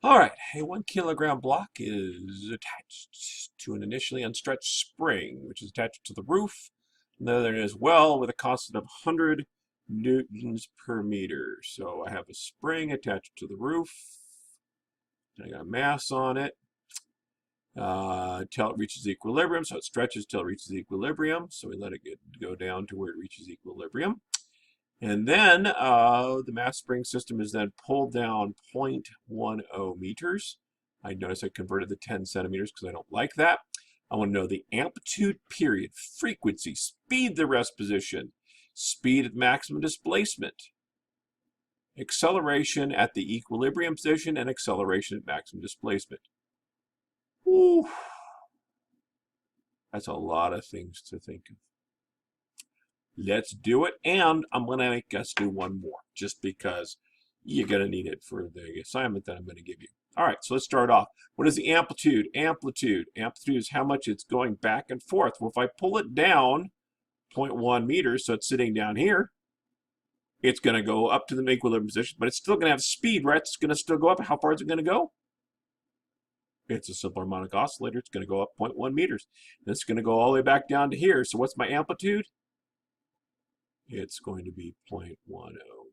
All right, a 1 kilogram block is attached to an initially unstretched spring, which is attached to the roof. And then there is well with a constant of 100 newtons per meter. So I have a spring attached to the roof. I got a mass on it till it reaches equilibrium. So it stretches till it reaches equilibrium. So we let it go down to where it reaches equilibrium. And then the mass spring system is then pulled down 0.10 meters. I notice I converted the 10 centimeters because I don't like that. I want to know the amplitude, period, frequency, speed, the rest position, speed at maximum displacement, acceleration at the equilibrium position, and acceleration at maximum displacement. Ooh, that's a lot of things to think of. Let's do it, and I'm going to make us do one more, just because you're going to need it for the assignment that I'm going to give you. All right, so let's start off. What is the amplitude? Amplitude is how much it's going back and forth. Well, if I pull it down 0.1 meters, so it's sitting down here, it's going to go up to the equilibrium position, but it's still going to have speed, right? It's going to still go up. How far is it going to go? It's a simple harmonic oscillator. It's going to go up 0.1 meters. And it's going to go all the way back down to here. So what's my amplitude? It's going to be 0.10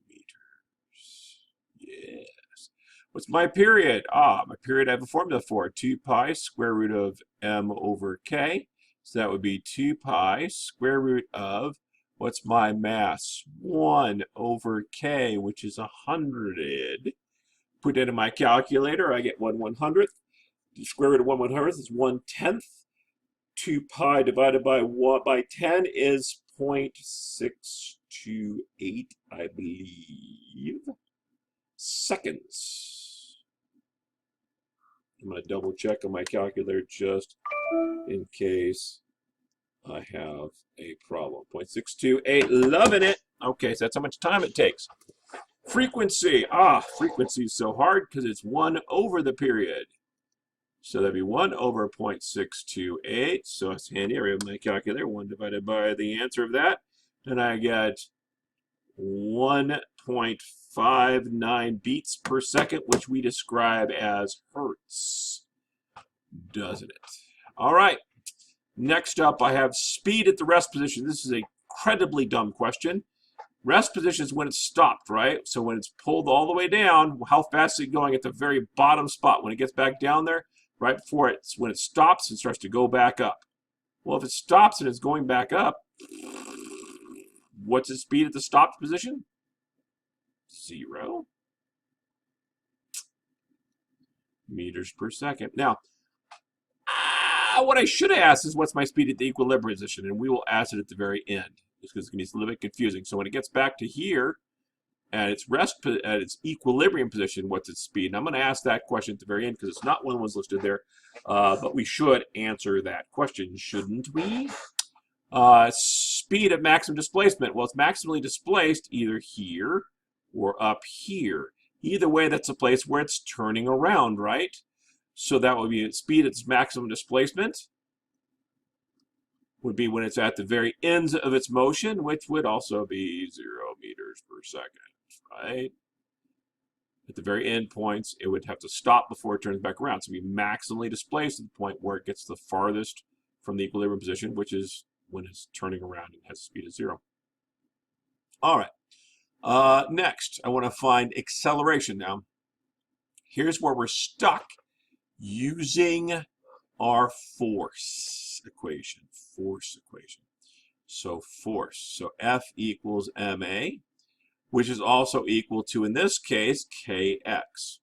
meters. Yes. What's my period? My period I have a formula for. 2 pi square root of m over k. So that would be 2 pi square root of, what's my mass? 1 over k, which is 100. Put that in my calculator. I get 1/100th. The square root of 1/100th is 1/10. 2 pi divided by 10 is 0.628, I believe, seconds. I'm going to double check on my calculator just in case I have a problem. 0.628, loving it. Okay, so that's how much time it takes. Frequency. Frequency is so hard because it's 1 over the period. So that'd be 1 over 0.628. So it's handy. I have my calculator. 1 divided by the answer of that. And I get 1.59 beats per second, which we describe as hertz. Doesn't it? All right. Next up, I have speed at the rest position. This is an incredibly dumb question. Rest position is when it's stopped, right? So when it's pulled all the way down, how fast is it going at the very bottom spot? When it gets back down there, right before it, when it stops, it starts to go back up. Well, if it stops and it's going back up, what's its speed at the stopped position? 0 meters per second. Now, what I should have asked is what's my speed at the equilibrium position, and we will ask it at the very end, just because it's going to be a little bit confusing. So when it gets back to here, at its equilibrium position, what's its speed? And I'm going to ask that question at the very end because it's not one of the ones listed there, but we should answer that question, shouldn't we? Speed at maximum displacement. Well, it's maximally displaced either here or up here. Either way, that's a place where it's turning around, right? So that would be its speed at its maximum displacement would be when it's at the very ends of its motion, which would also be 0 meters per second. Right? At the very end points, it would have to stop before it turns back around. So it would be maximally displaced at the point where it gets the farthest from the equilibrium position, which is when it's turning around and has a speed of 0. All right. Next, I want to find acceleration. Now, here's where we're stuck using our force equation. So force. So F equals ma, which is also equal to, in this case, kx.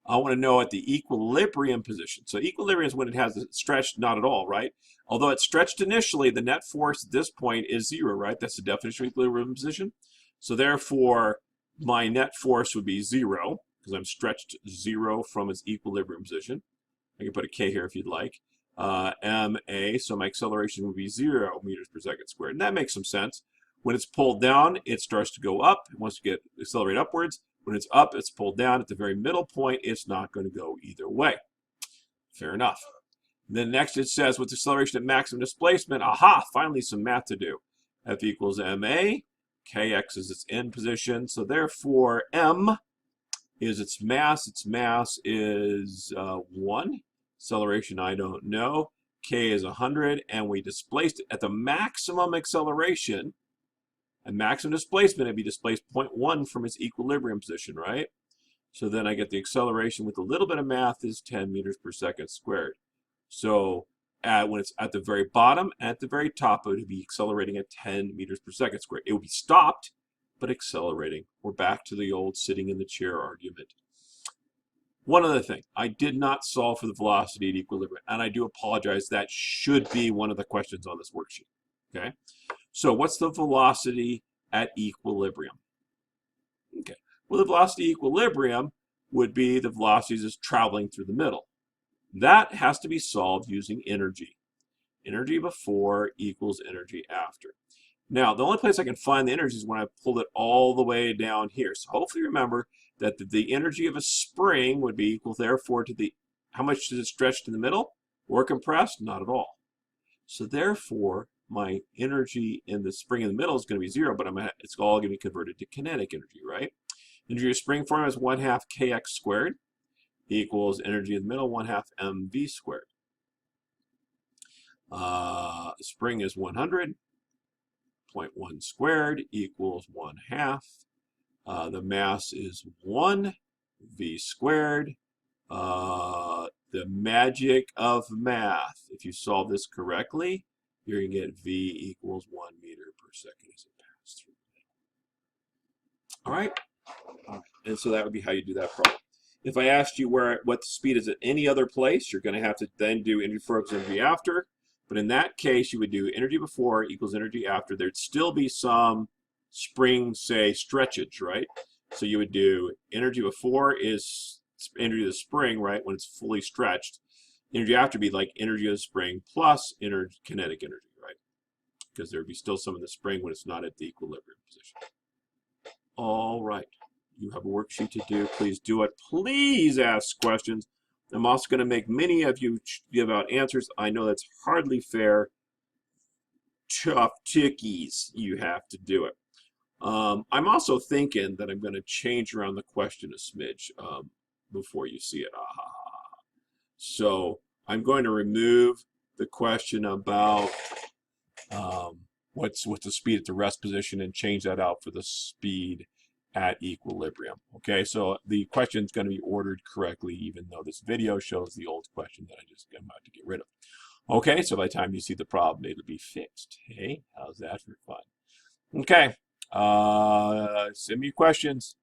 I want to know at the equilibrium position. So equilibrium is when it has it stretched, not at all, right? Although it's stretched initially, the net force at this point is 0, right? That's the definition of equilibrium position. So therefore, my net force would be 0, because I'm stretched 0 from its equilibrium position. I can put a k here if you'd like. ma, so my acceleration would be 0 meters per second squared. And that makes some sense. When it's pulled down, it starts to go up. It wants to accelerate upwards. When it's up, it's pulled down. At the very middle point, it's not going to go either way. Fair enough. Then next it says, with acceleration at maximum displacement, finally some math to do. F equals ma. Kx is its end position. So therefore, m is its mass. Its mass is 1. Acceleration, I don't know. K is 100, and we displaced it at the maximum acceleration. And maximum displacement, it'd be displaced 0.1 from its equilibrium position, right? So then I get the acceleration with a little bit of math is 10 meters per second squared. So when it's at the very bottom and at the very top, it would be accelerating at 10 meters per second squared. It would be stopped, but accelerating. We're back to the old sitting in the chair argument. One other thing, I did not solve for the velocity at equilibrium, and I do apologize. That should be one of the questions on this worksheet. Okay, so what's the velocity at equilibrium? Okay, well, the velocity equilibrium would be the velocities is traveling through the middle. That has to be solved using energy. Energy before equals energy after. Now, the only place I can find the energy is when I pulled it all the way down here. So hopefully remember that the energy of a spring would be equal, therefore, to the, how much is it stretched in the middle? Or compressed? Not at all. So therefore, my energy in the spring in the middle is going to be 0, but it's all going to be converted to kinetic energy, right? Energy of spring formula is 1/2 kx squared equals energy in the middle, 1/2 mv squared. Spring is 100. 0.1 squared equals 1/2. The mass is 1 v squared. The magic of math. If you solve this correctly, you're going to get v equals 1 meter per second as it passes through the middle. All right. And so that would be how you do that problem. If I asked you what the speed is at any other place, you're going to have to then do energy before equals energy after. But in that case, you would do energy before equals energy after. There'd still be some spring, say, stretchage, right? So you would do energy before is energy of the spring, right, when it's fully stretched. Energy after would be like energy of the spring plus kinetic energy, right? Because there would be still some of the spring when it's not at the equilibrium position. All right. You have a worksheet to do. Please do it. Please ask questions. I'm also going to make many of you give out answers. I know that's hardly fair. Tough tickies. You have to do it. I'm also thinking that I'm going to change around the question a smidge before you see it. So I'm going to remove the question about what's the speed at the rest position and change that out for the speed at equilibrium. Okay, so the question is going to be ordered correctly, even though this video shows the old question that I'm about to get rid of. Okay, so by the time you see the problem, it'll be fixed. Hey, how's that for fun? Okay, send me questions.